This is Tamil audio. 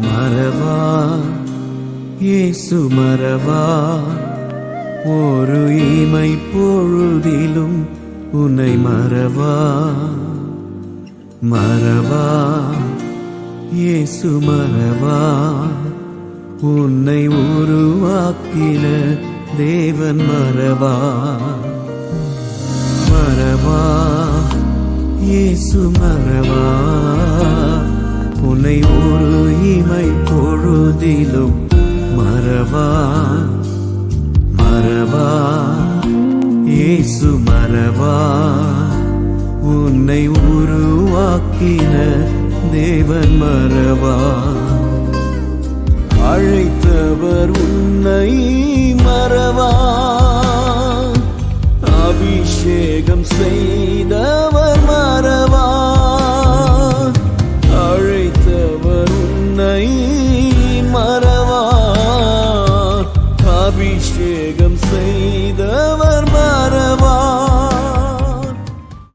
மறவா இயேசு மறவா, ஒரு இமை பொழுதிலும் உன்னை மறவா. மறவா இயேசு மறவா, உன்னை உருவாக்கின தேவன் மறவா. மறவா இயேசு மறவா, உன்னை ஒரு இமை பொழுதிலும் மறவா. மறவா இயேசு மறவா, உன்னை உருவாக்கின தேவன் மறவா. அழைத்தவர் உன்னை மறவா, அபிஷேகம் செய்தவர் மறவா.